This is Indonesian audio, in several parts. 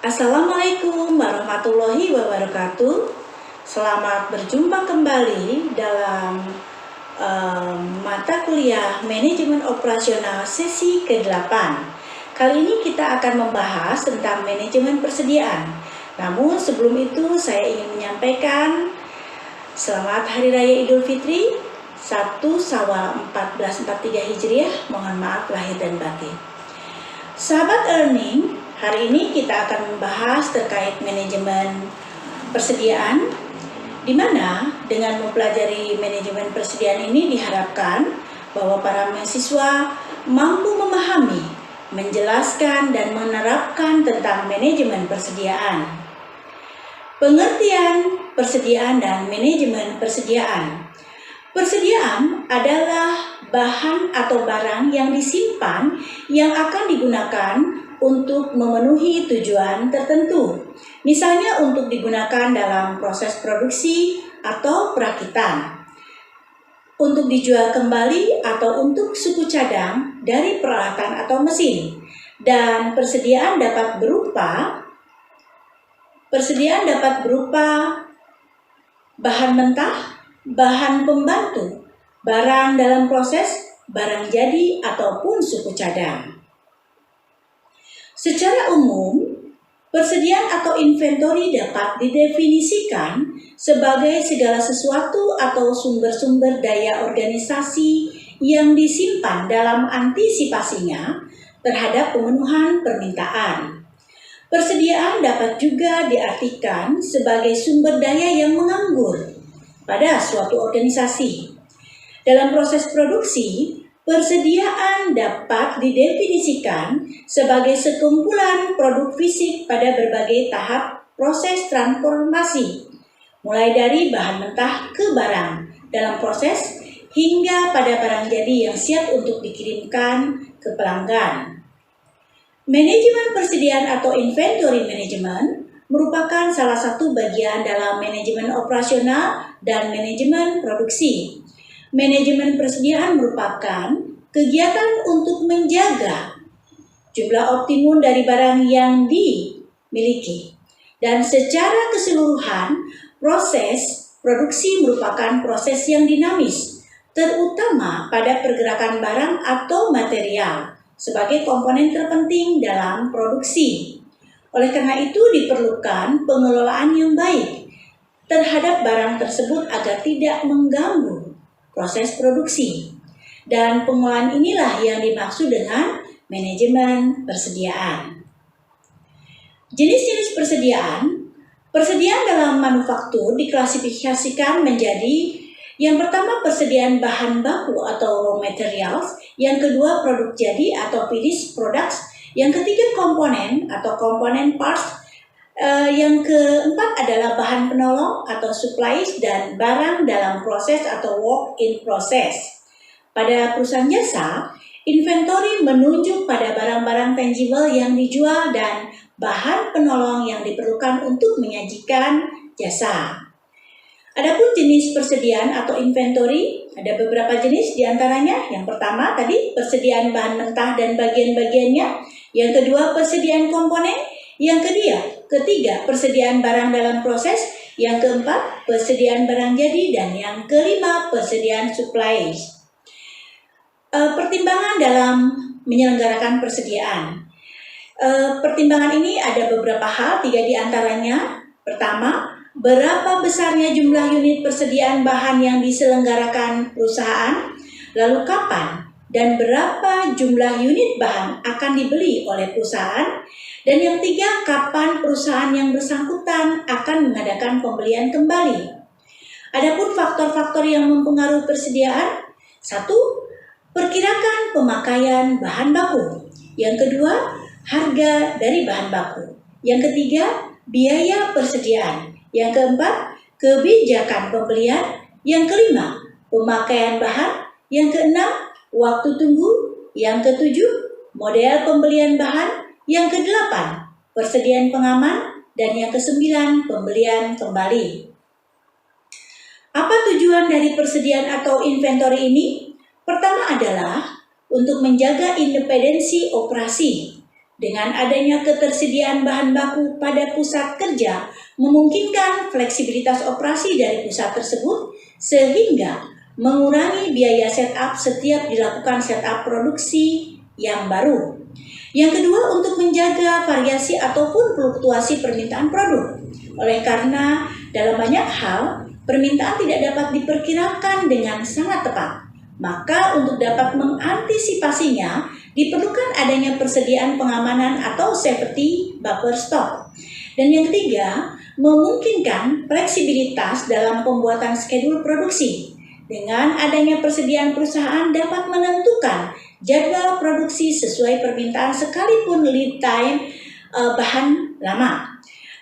Assalamualaikum warahmatullahi wabarakatuh. Selamat berjumpa kembali dalam mata kuliah Manajemen Operasional sesi ke-8. Kali ini kita akan membahas tentang manajemen persediaan. Namun sebelum itu saya ingin menyampaikan selamat Hari Raya Idul Fitri 1 Syawal 1443 Hijriah. Mohon maaf lahir dan batin. Sahabat Learning, hari ini kita akan membahas terkait manajemen persediaan, di mana dengan mempelajari manajemen persediaan ini diharapkan bahwa para mahasiswa mampu memahami, menjelaskan, dan menerapkan tentang manajemen persediaan. Pengertian persediaan dan manajemen persediaan. Persediaan adalah bahan atau barang yang disimpan yang akan digunakan untuk memenuhi tujuan tertentu. Misalnya untuk digunakan dalam proses produksi atau perakitan, untuk dijual kembali atau untuk suku cadang dari peralatan atau mesin. Dan persediaan dapat berupa bahan mentah, bahan pembantu, barang dalam proses, barang jadi, ataupun suku cadang. Secara umum, persediaan atau inventory dapat didefinisikan sebagai segala sesuatu atau sumber-sumber daya organisasi yang disimpan dalam antisipasinya terhadap pemenuhan permintaan. Persediaan dapat juga diartikan sebagai sumber daya yang menganggur pada suatu organisasi. Dalam proses produksi, persediaan dapat didefinisikan sebagai sekumpulan produk fisik pada berbagai tahap proses transformasi, mulai dari bahan mentah ke barang dalam proses hingga pada barang jadi yang siap untuk dikirimkan ke pelanggan. Manajemen persediaan atau inventory management merupakan salah satu bagian dalam manajemen operasional dan manajemen produksi. Manajemen persediaan merupakan kegiatan untuk menjaga jumlah optimum dari barang yang dimiliki. Dan secara keseluruhan, proses produksi merupakan proses yang dinamis, terutama pada pergerakan barang atau material sebagai komponen terpenting dalam produksi. Oleh karena itu diperlukan pengelolaan yang baik terhadap barang tersebut agar tidak mengganggu proses produksi. Dan pengolahan inilah yang dimaksud dengan manajemen persediaan. Jenis-jenis persediaan. Persediaan dalam manufaktur diklasifikasikan menjadi yang pertama persediaan bahan baku atau raw materials, yang kedua produk jadi atau finished products, yang ketiga komponen atau komponen parts, yang keempat adalah bahan penolong atau supplies, dan barang dalam proses atau work in process. Pada perusahaan jasa, inventory menunjuk pada barang-barang tangible yang dijual dan bahan penolong yang diperlukan untuk menyajikan jasa. Adapun jenis persediaan atau inventory, ada beberapa jenis diantaranya. Yang pertama tadi persediaan bahan mentah dan bagian-bagiannya, yang kedua persediaan komponen, yang ketiga persediaan barang dalam proses, yang keempat persediaan barang jadi, dan yang kelima persediaan supplies. Pertimbangan dalam menyelenggarakan persediaan. Pertimbangan ini ada beberapa hal, 3 diantaranya. Pertama, berapa besarnya jumlah unit persediaan bahan yang diselenggarakan perusahaan, lalu kapan dan berapa jumlah unit bahan akan dibeli oleh perusahaan, dan yang ketiga, kapan perusahaan yang bersangkutan akan mengadakan pembelian kembali. Adapun faktor-faktor yang mempengaruhi persediaan, 1. Perkirakan pemakaian bahan baku. Yang kedua, harga dari bahan baku. Yang ketiga, biaya persediaan. Yang keempat, kebijakan pembelian. Yang kelima, pemakaian bahan. Yang keenam, waktu tunggu. Yang ketujuh, model pembelian bahan. Yang kedelapan, persediaan pengaman. Dan yang kesembilan, pembelian kembali. Apa tujuan dari persediaan atau inventory ini? Pertama adalah untuk menjaga independensi operasi Dengan adanya ketersediaan bahan baku pada pusat kerja, memungkinkan fleksibilitas operasi dari pusat tersebut sehingga mengurangi biaya setup setiap dilakukan setup produksi yang baru. Yang kedua, untuk menjaga variasi ataupun fluktuasi permintaan produk. Oleh karena dalam banyak hal, permintaan tidak dapat diperkirakan dengan sangat tepat. Maka untuk dapat mengantisipasinya, diperlukan adanya persediaan pengamanan atau safety buffer stock. Dan yang ketiga, memungkinkan fleksibilitas dalam pembuatan skedul produksi. Dengan adanya persediaan, perusahaan dapat menentukan jadwal produksi sesuai permintaan sekalipun lead time bahan lama.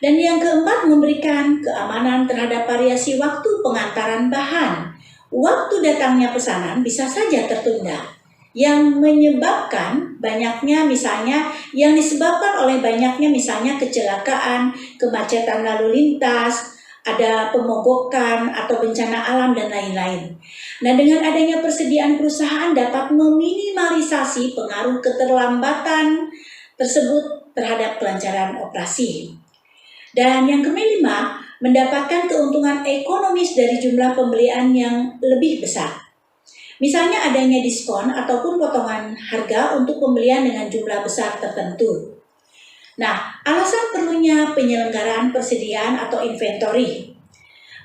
Dan yang keempat, memberikan keamanan terhadap variasi waktu pengantaran bahan. Waktu datangnya pesanan bisa saja tertunda, yang menyebabkan banyaknya yang disebabkan oleh banyaknya kecelakaan, kemacetan lalu lintas, ada pemogokan atau bencana alam dan lain-lain. Nah, dengan adanya persediaan, perusahaan dapat meminimalisasi pengaruh keterlambatan tersebut terhadap kelancaran operasi. Dan yang kelima, mendapatkan keuntungan ekonomis dari jumlah pembelian yang lebih besar. Misalnya adanya diskon ataupun potongan harga untuk pembelian dengan jumlah besar tertentu. Nah, alasan perlunya penyelenggaraan persediaan atau inventory.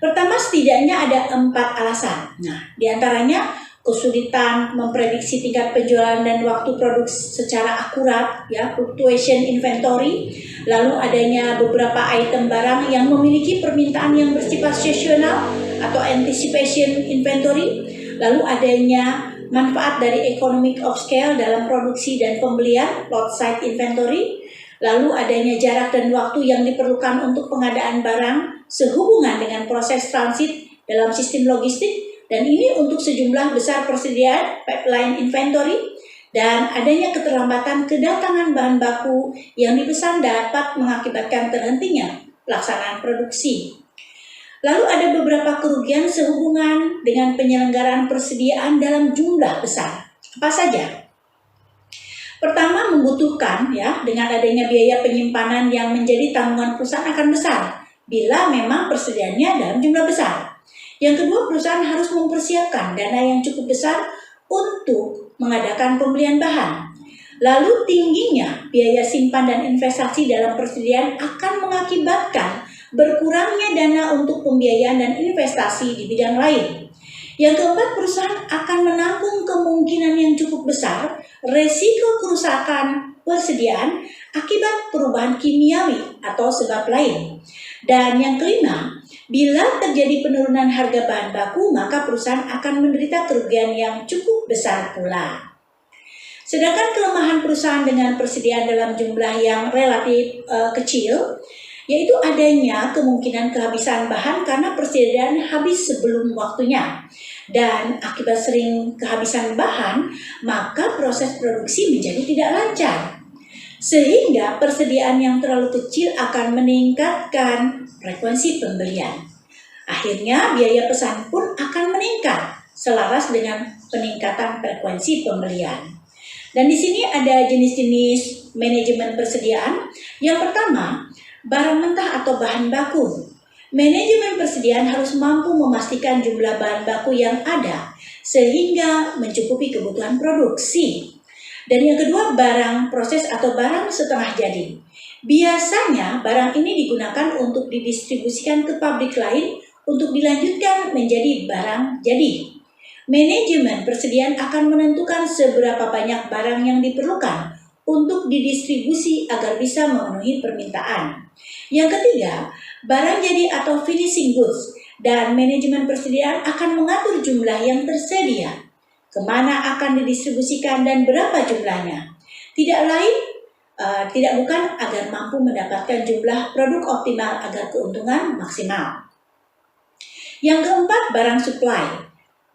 Pertama, setidaknya ada 4 alasan. Nah, diantaranya kesulitan memprediksi tingkat penjualan dan waktu produksi secara akurat, ya, fluctuation inventory. Lalu adanya beberapa item barang yang memiliki permintaan yang bersifat seasonal atau anticipation inventory. Lalu adanya manfaat dari economic of scale dalam produksi dan pembelian, lot side inventory. Lalu adanya jarak dan waktu yang diperlukan untuk pengadaan barang sehubungan dengan proses transit dalam sistem logistik, dan ini untuk sejumlah besar persediaan pipeline inventory. Dan adanya keterlambatan kedatangan bahan baku yang dipesan dapat mengakibatkan terhentinya pelaksanaan produksi. Lalu ada beberapa kerugian sehubungan dengan penyelenggaraan persediaan dalam jumlah besar. Apa saja? Pertama, membutuhkan, ya, dengan adanya biaya penyimpanan yang menjadi tanggungan perusahaan akan besar bila memang persediaannya dalam jumlah besar. Yang kedua, perusahaan harus mempersiapkan dana yang cukup besar untuk mengadakan pembelian bahan. Lalu tingginya biaya simpan dan investasi dalam persediaan akan mengakibatkan berkurangnya dana untuk pembiayaan dan investasi di bidang lain. Yang keempat, perusahaan akan menanggung kemungkinan yang cukup besar resiko kerusakan persediaan akibat perubahan kimiawi atau sebab lain. Dan yang kelima, bila terjadi penurunan harga bahan baku, maka perusahaan akan menderita kerugian yang cukup besar pula. Sedangkan kelemahan perusahaan dengan persediaan dalam jumlah yang relatif kecil, yaitu adanya kemungkinan kehabisan bahan karena persediaan habis sebelum waktunya. Dan akibat sering kehabisan bahan, maka proses produksi menjadi tidak lancar. Sehingga persediaan yang terlalu kecil akan meningkatkan frekuensi pembelian. Akhirnya biaya pesan pun akan meningkat selaras dengan peningkatan frekuensi pembelian. Dan di sini ada jenis-jenis manajemen persediaan. Yang pertama, barang mentah atau bahan baku. Manajemen persediaan harus mampu memastikan jumlah bahan baku yang ada sehingga mencukupi kebutuhan produksi. Dan yang kedua, barang proses atau barang setengah jadi. Biasanya barang ini digunakan untuk didistribusikan ke pabrik lain untuk dilanjutkan menjadi barang jadi. Manajemen persediaan akan menentukan seberapa banyak barang yang diperlukan untuk didistribusi agar bisa memenuhi permintaan. Yang ketiga, barang jadi atau finishing goods, dan manajemen persediaan akan mengatur jumlah yang tersedia, kemana akan didistribusikan dan berapa jumlahnya. Tidak bukan agar mampu mendapatkan jumlah produk optimal agar keuntungan maksimal. Yang keempat, barang supply.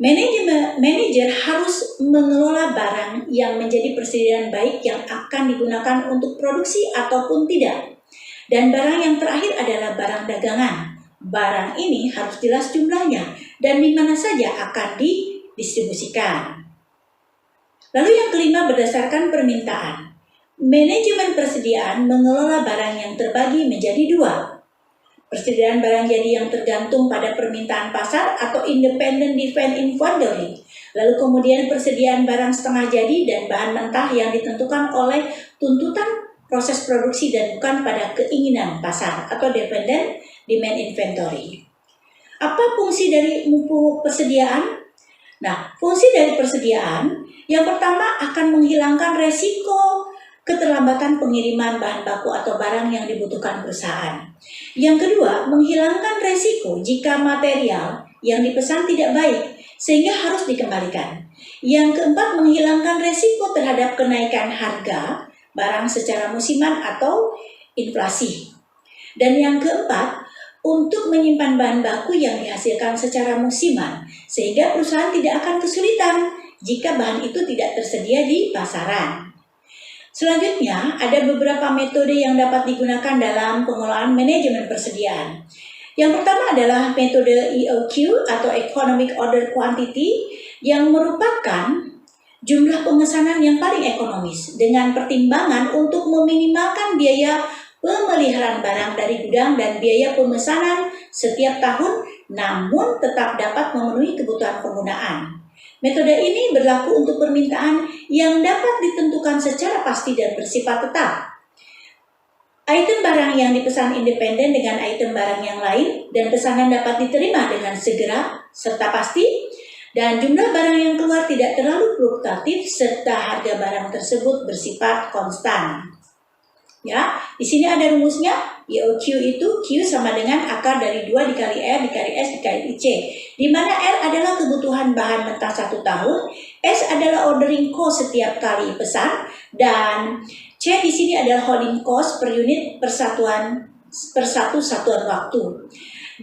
Manajer harus mengelola barang yang menjadi persediaan baik yang akan digunakan untuk produksi ataupun tidak. Dan barang yang terakhir adalah barang dagangan. Barang ini harus jelas jumlahnya dan di mana saja akan didistribusikan. Lalu yang kelima, berdasarkan permintaan. Manajemen persediaan mengelola barang yang terbagi menjadi dua. Persediaan barang jadi yang tergantung pada permintaan pasar atau independent demand inventory. Lalu kemudian persediaan barang setengah jadi dan bahan mentah yang ditentukan oleh tuntutan proses produksi dan bukan pada keinginan pasar atau dependent demand inventory. Apa fungsi dari mumpung persediaan? Nah, fungsi dari persediaan yang pertama akan menghilangkan resiko keterlambatan pengiriman bahan baku atau barang yang dibutuhkan perusahaan. Yang kedua, menghilangkan resiko jika material yang dipesan tidak baik sehingga harus dikembalikan. Yang keempat, menghilangkan resiko terhadap kenaikan harga barang secara musiman atau inflasi. Dan yang keempat, untuk menyimpan bahan baku yang dihasilkan secara musiman sehingga perusahaan tidak akan kesulitan jika bahan itu tidak tersedia di pasaran. Selanjutnya, ada beberapa metode yang dapat digunakan dalam pengelolaan manajemen persediaan. Yang pertama adalah metode EOQ atau Economic Order Quantity yang merupakan jumlah pemesanan yang paling ekonomis dengan pertimbangan untuk meminimalkan biaya pemeliharaan barang dari gudang dan biaya pemesanan setiap tahun namun tetap dapat memenuhi kebutuhan penggunaan. Metode ini berlaku untuk permintaan yang dapat ditentukan secara pasti dan bersifat tetap. Item barang yang dipesan independen dengan item barang yang lain dan pesanan dapat diterima dengan segera serta pasti dan jumlah barang yang keluar tidak terlalu fluktuatif serta harga barang tersebut bersifat konstan. Ya, di sini ada rumusnya. EOQ itu Q sama dengan akar dari 2 dikali R dikali S dikali C, di mana R adalah kebutuhan bahan mentah 1 tahun, S adalah ordering cost setiap kali pesan, dan C di sini adalah holding cost per unit per satu satuan waktu.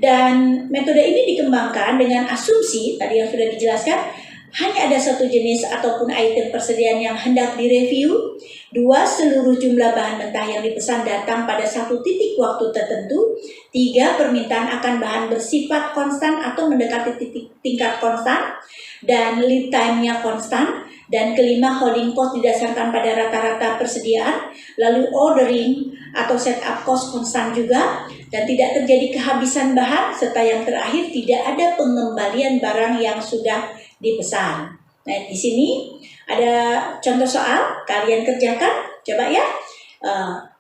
Dan metode ini dikembangkan dengan asumsi tadi yang sudah dijelaskan, hanya ada satu jenis ataupun item persediaan yang hendak direview. 2. Seluruh jumlah bahan mentah yang dipesan datang pada satu titik waktu tertentu. 3. Permintaan akan bahan bersifat konstan atau mendekati tingkat konstan dan lead time-nya konstan. Dan kelima, holding cost didasarkan pada rata-rata persediaan, lalu ordering atau setup cost konstan juga, dan tidak terjadi kehabisan bahan, serta yang terakhir tidak ada pengembalian barang yang sudah dipesan. Nah, di sini ada contoh soal, kalian kerjakan, coba ya.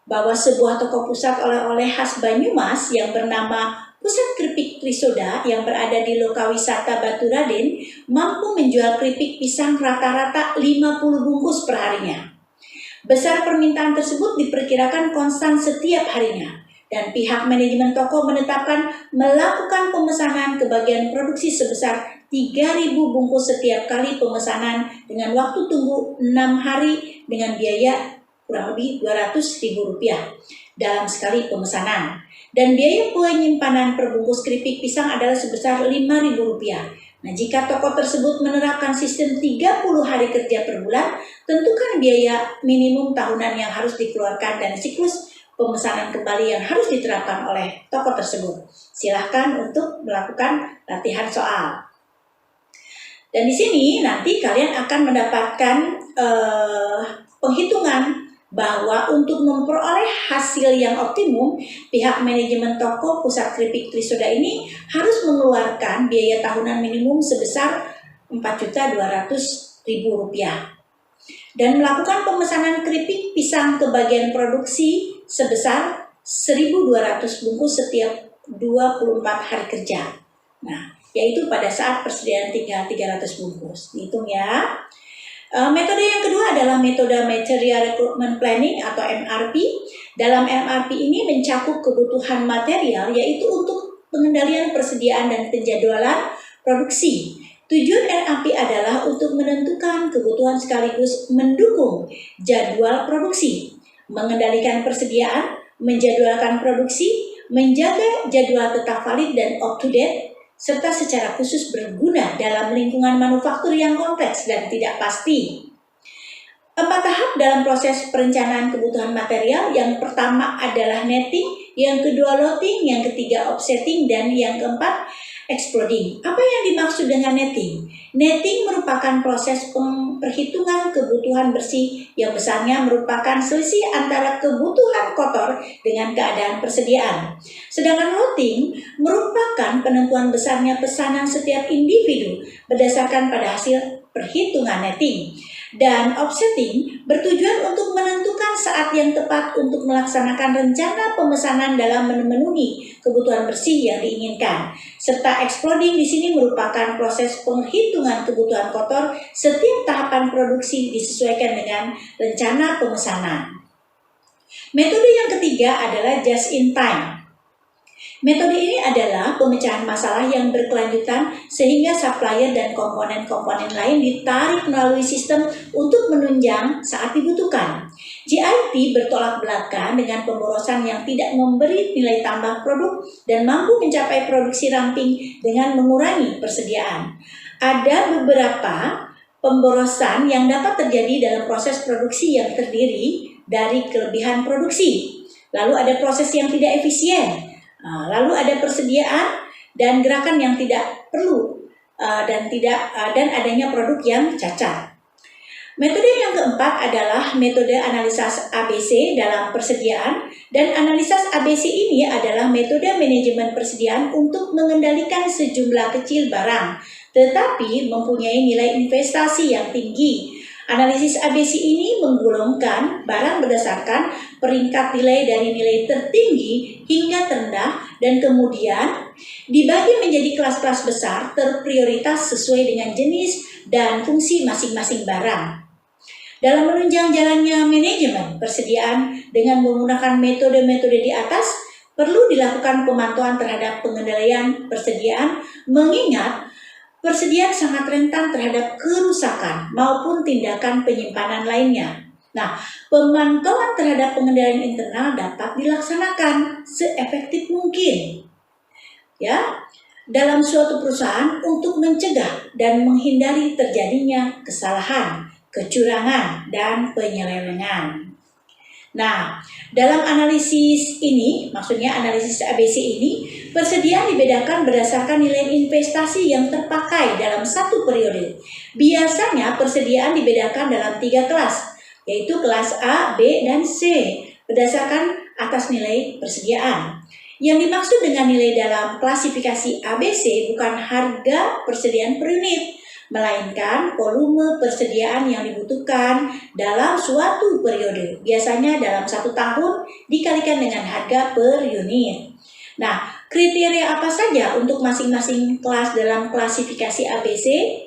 Bahwa sebuah toko pusat oleh-oleh khas Banyumas yang bernama Pusat Keripik Trisoda yang berada di Lokawisata Baturaden mampu menjual keripik pisang rata-rata 50 bungkus per harinya. Besar permintaan tersebut diperkirakan konstan setiap harinya dan pihak manajemen toko menetapkan melakukan pemesanan ke bagian produksi sebesar 3.000 bungkus setiap kali pemesanan dengan waktu tunggu 6 hari dengan biaya kurang lebih Rp200.000 dalam sekali pemesanan. Dan biaya penyimpanan per bungkus keripik pisang adalah sebesar Rp5.000. Nah, jika toko tersebut menerapkan sistem 30 hari kerja per bulan, tentukan biaya minimum tahunan yang harus dikeluarkan dan siklus pemesanan kembali yang harus diterapkan oleh toko tersebut. Silahkan untuk melakukan latihan soal. Dan di sini nanti kalian akan mendapatkan penghitungan bahwa untuk memperoleh hasil yang optimum, pihak manajemen toko Pusat Keripik Trisoda ini harus mengeluarkan biaya tahunan minimum sebesar Rp4.200.000 dan melakukan pemesanan keripik pisang ke bagian produksi sebesar 1.200 bungkus setiap 24 hari kerja. Nah, yaitu pada saat persediaan tinggal 300 bungkus. Dihitung ya. Metode yang kedua adalah metode Material Recruitment Planning atau MRP. Dalam MRP ini mencakup kebutuhan material yaitu untuk pengendalian persediaan dan penjadwalan produksi. Tujuan MRP adalah untuk menentukan kebutuhan sekaligus mendukung jadwal produksi, mengendalikan persediaan, menjadwalkan produksi, menjaga jadwal tetap valid dan up to date, serta secara khusus berguna dalam lingkungan manufaktur yang kompleks dan tidak pasti. 4 tahap dalam proses perencanaan kebutuhan material. Yang pertama adalah netting, yang kedua loading, yang ketiga offsetting, dan yang keempat exploding. Apa yang dimaksud dengan netting? Netting merupakan proses perhitungan kebutuhan bersih yang besarnya merupakan selisih antara kebutuhan kotor dengan keadaan persediaan. Sedangkan loading merupakan penentuan besarnya pesanan setiap individu berdasarkan pada hasil perhitungan netting. Dan offsetting bertujuan untuk menentukan saat yang tepat untuk melaksanakan rencana pemesanan dalam memenuhi kebutuhan bersih yang diinginkan. Serta exploding di sini merupakan proses penghitungan kebutuhan kotor setiap tahapan produksi disesuaikan dengan rencana pemesanan. Metode yang ketiga adalah just in time. Metode ini adalah pemecahan masalah yang berkelanjutan sehingga supplier dan komponen-komponen lain ditarik melalui sistem untuk menunjang saat dibutuhkan. JIT bertolak belakang dengan pemborosan yang tidak memberi nilai tambah produk dan mampu mencapai produksi ramping dengan mengurangi persediaan. Ada beberapa pemborosan yang dapat terjadi dalam proses produksi yang terdiri dari kelebihan produksi. Lalu ada proses yang tidak efisien. Lalu ada persediaan dan gerakan yang tidak perlu dan adanya produk yang cacat. Metode yang keempat adalah metode analisis ABC dalam persediaan, dan analisis ABC ini adalah metode manajemen persediaan untuk mengendalikan sejumlah kecil barang, tetapi mempunyai nilai investasi yang tinggi. Analisis ABC ini menggolongkan barang berdasarkan peringkat nilai dari nilai tertinggi hingga terendah dan kemudian dibagi menjadi kelas-kelas besar terprioritas sesuai dengan jenis dan fungsi masing-masing barang. Dalam menunjang jalannya manajemen persediaan dengan menggunakan metode-metode di atas, perlu dilakukan pemantauan terhadap pengendalian persediaan, mengingat persediaan sangat rentan terhadap kerusakan maupun tindakan penyimpanan lainnya. Nah, pemantauan terhadap pengendalian internal dapat dilaksanakan seefektif mungkin, ya, dalam suatu perusahaan untuk mencegah dan menghindari terjadinya kesalahan, kecurangan, dan penyelewengan. Nah, dalam analisis ini, maksudnya analisis ABC ini, persediaan dibedakan berdasarkan nilai investasi yang terpakai dalam satu periode. Biasanya persediaan dibedakan dalam 3 kelas, yaitu kelas A, B, dan C, berdasarkan atas nilai persediaan. Yang dimaksud dengan nilai dalam klasifikasi ABC bukan harga persediaan per unit, melainkan volume persediaan yang dibutuhkan dalam suatu periode, biasanya dalam 1 tahun dikalikan dengan harga per unit. Nah, kriteria apa saja untuk masing-masing kelas dalam klasifikasi ABC?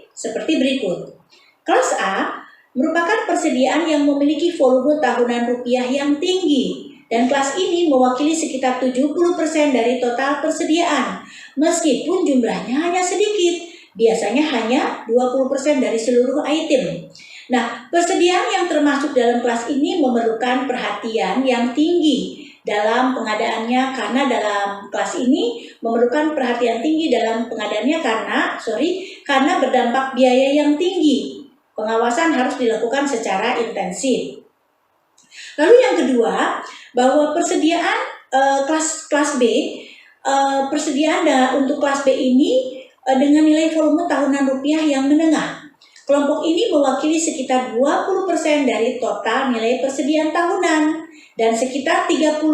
Seperti berikut. Kelas A merupakan persediaan yang memiliki volume tahunan rupiah yang tinggi, dan kelas ini mewakili sekitar 70% dari total persediaan, meskipun jumlahnya hanya sedikit. Biasanya hanya 20% dari seluruh item. Nah, persediaan yang termasuk dalam kelas ini memerlukan perhatian yang tinggi dalam pengadaannya karena dalam kelas ini memerlukan perhatian tinggi dalam pengadaannya karena berdampak biaya yang tinggi. Pengawasan harus dilakukan secara intensif. Lalu yang kedua, bahwa persediaan kelas B, persediaan untuk kelas B ini dengan nilai volume tahunan rupiah yang menengah. Kelompok ini mewakili sekitar 20% dari total nilai persediaan tahunan dan sekitar 30%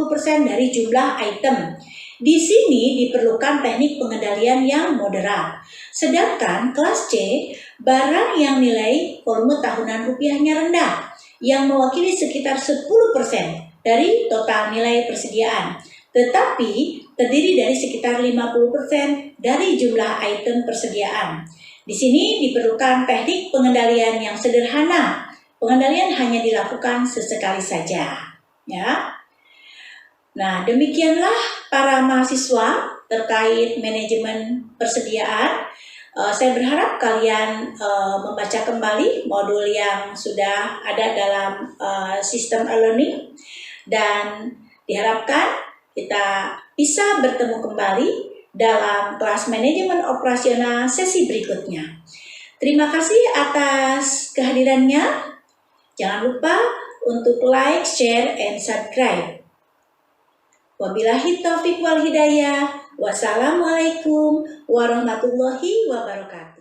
dari jumlah item. Di sini diperlukan teknik pengendalian yang moderat. Sedangkan kelas C, barang yang nilai volume tahunan rupiahnya rendah, yang mewakili sekitar 10% dari total nilai persediaan, tetapi terdiri dari sekitar 50% dari jumlah item persediaan. Di sini diperlukan teknik pengendalian yang sederhana. Pengendalian hanya dilakukan sesekali saja, ya. Nah, demikianlah para mahasiswa terkait manajemen persediaan. Saya berharap kalian membaca kembali modul yang sudah ada dalam sistem e-learning, dan diharapkan kita bisa bertemu kembali dalam kelas manajemen operasional sesi berikutnya. Terima kasih atas kehadirannya. Jangan lupa untuk like, share, and subscribe. Wabillahi taufiq wal hidayah. Wassalamualaikum warahmatullahi wabarakatuh.